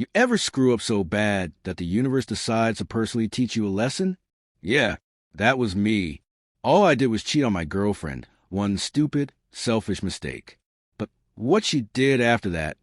You ever screw up so bad that the universe decides to personally teach you a lesson? Yeah, that was me. All I did was cheat on my girlfriend. One stupid, selfish mistake. But what she did after that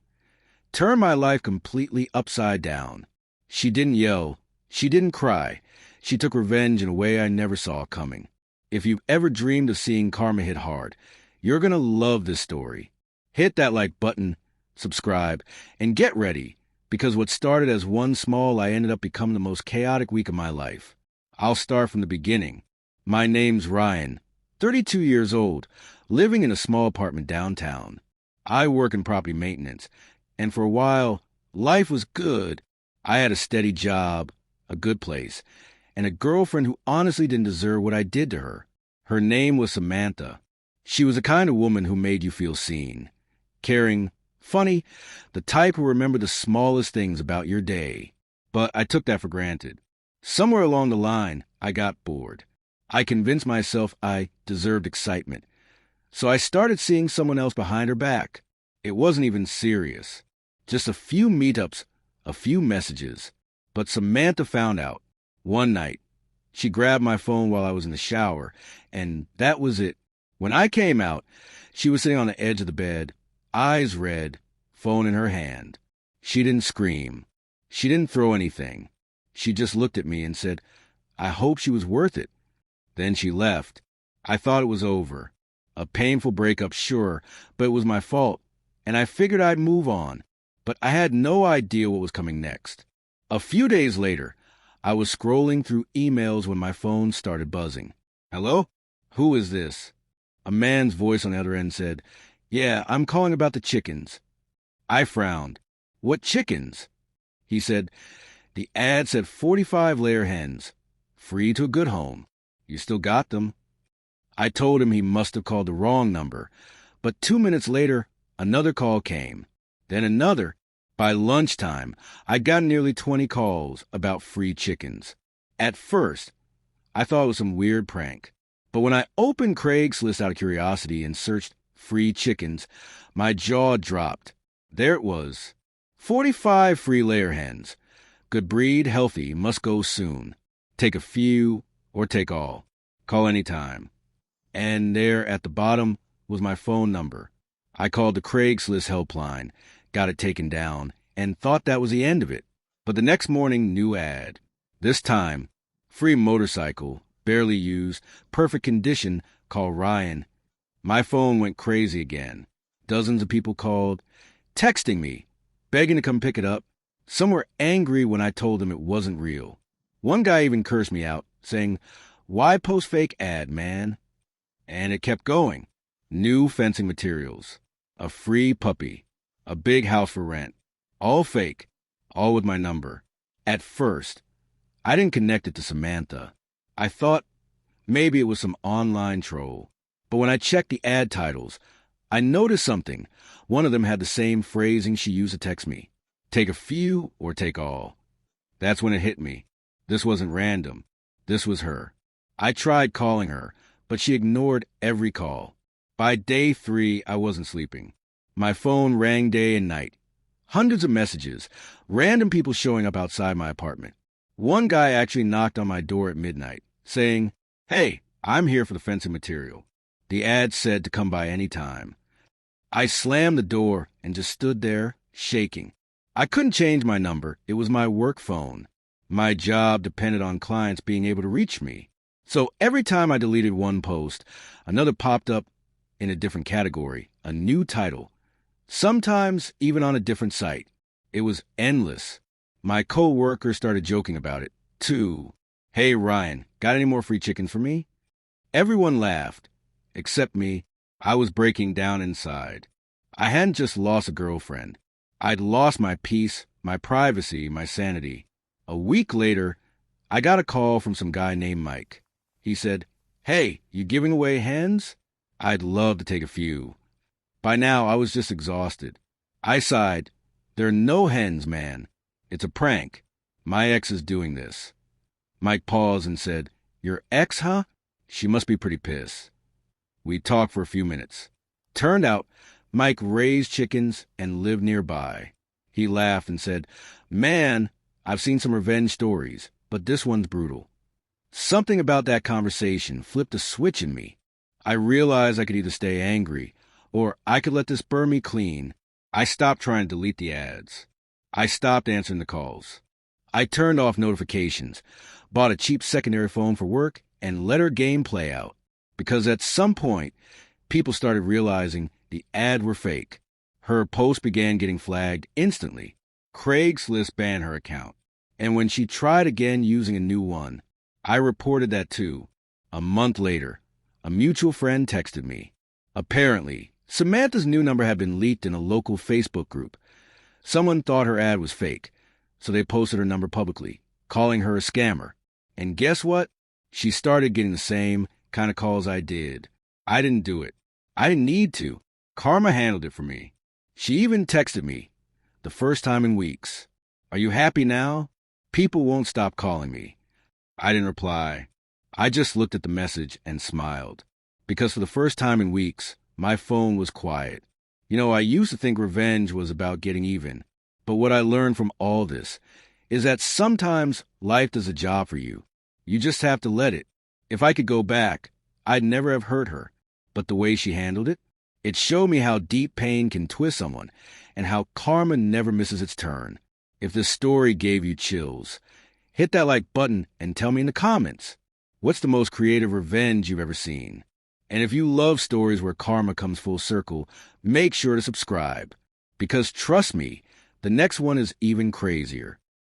turned my life completely upside down. She didn't yell. She didn't cry. She took revenge in a way I never saw coming. If you've ever dreamed of seeing karma hit hard, you're gonna love this story. Hit that like button, subscribe, and get ready, because what started as one small lie ended up becoming the most chaotic week of my life. I'll start from the beginning. My name's Ryan, 32 years old, living in a small apartment downtown. I work in property maintenance, and for a while, life was good. I had a steady job, a good place, and a girlfriend who honestly didn't deserve what I did to her. Her name was Samantha. She was the kind of woman who made you feel seen. Caring, funny, the type who remembered the smallest things about your day. But I took that for granted. Somewhere along the line, I got bored. I convinced myself I deserved excitement. So I started seeing someone else behind her back. It wasn't even serious. Just a few meetups, a few messages. But Samantha found out. One night, she grabbed my phone while I was in the shower, and that was it. When I came out, she was sitting on the edge of the bed, eyes red, phone in her hand. She didn't scream. She didn't throw anything. She just looked at me and said, "I hope she was worth it." Then she left. I thought it was over. A painful breakup, sure, but it was my fault, and I figured I'd move on. But I had no idea what was coming next. A few days later, I was scrolling through emails when my phone started buzzing. "Hello? Who is this?" A man's voice on the other end said, "Yeah, I'm calling about the chickens." I frowned. "What chickens?" He said, "The ad said 45 layer hens. Free to a good home. You still got them." I told him he must have called the wrong number. But 2 minutes later, another call came. Then another. By lunchtime, I'd gotten nearly 20 calls about free chickens. At first, I thought it was some weird prank. But when I opened Craigslist out of curiosity and searched free chickens, my jaw dropped. There it was. 45 free layer hens. Good breed, healthy, must go soon. Take a few or take all. Call anytime. And there at the bottom was my phone number. I called the Craigslist helpline, got it taken down, and thought that was the end of it. But the next morning, new ad. This time, free motorcycle, barely used, perfect condition, call Ryan. My phone went crazy again. Dozens of people called, texting me, begging to come pick it up. Some were angry when I told them it wasn't real. One guy even cursed me out, saying, "Why post fake ad, man?" And it kept going. New fencing materials, a free puppy, a big house for rent. All fake, all with my number. At first, I didn't connect it to Samantha. I thought maybe it was some online troll. But when I checked the ad titles, I noticed something. One of them had the same phrasing she used to text me. Take a few or take all. That's when it hit me. This wasn't random. This was her. I tried calling her, but she ignored every call. By day 3, I wasn't sleeping. My phone rang day and night. Hundreds of messages, random people showing up outside my apartment. One guy actually knocked on my door at midnight, saying, "Hey, I'm here for the fencing material." The ad said to come by any time. I slammed the door and just stood there, shaking. I couldn't change my number. It was my work phone. My job depended on clients being able to reach me. So every time I deleted one post, another popped up in a different category, a new title. Sometimes even on a different site. It was endless. My co-worker started joking about it, too. "Hey, Ryan, got any more free chickens for me?" Everyone laughed, except me. I was breaking down inside. I hadn't just lost a girlfriend. I'd lost my peace, my privacy, my sanity. A week later, I got a call from some guy named Mike. He said, "Hey, you giving away hens? I'd love to take a few." By now, I was just exhausted. I sighed. "There are no hens, man. It's a prank. My ex is doing this." Mike paused and said, "Your ex, huh? She must be pretty pissed." We talked for a few minutes. Turned out, Mike raised chickens and lived nearby. He laughed and said, "Man, I've seen some revenge stories, but this one's brutal." Something about that conversation flipped a switch in me. I realized I could either stay angry, or I could let this burn me clean. I stopped trying to delete the ads. I stopped answering the calls. I turned off notifications, bought a cheap secondary phone for work, and let her game play out. Because at some point, people started realizing the ads were fake. Her posts began getting flagged instantly. Craigslist banned her account. And when she tried again using a new one, I reported that too. A month later, a mutual friend texted me. Apparently, Samantha's new number had been leaked in a local Facebook group. Someone thought her ad was fake, so they posted her number publicly, calling her a scammer. And guess what? She started getting the same kind of calls I did. I didn't do it. I didn't need to. Karma handled it for me. She even texted me, the first time in weeks. "Are you happy now? People won't stop calling me." I didn't reply. I just looked at the message and smiled. Because for the first time in weeks, my phone was quiet. I used to think revenge was about getting even. But what I learned from all this is that sometimes life does a job for you. You just have to let it. If I could go back, I'd never have hurt her. But the way she handled it, it showed me how deep pain can twist someone and how karma never misses its turn. If this story gave you chills, hit that like button and tell me in the comments, what's the most creative revenge you've ever seen? And if you love stories where karma comes full circle, make sure to subscribe. Because trust me, the next one is even crazier.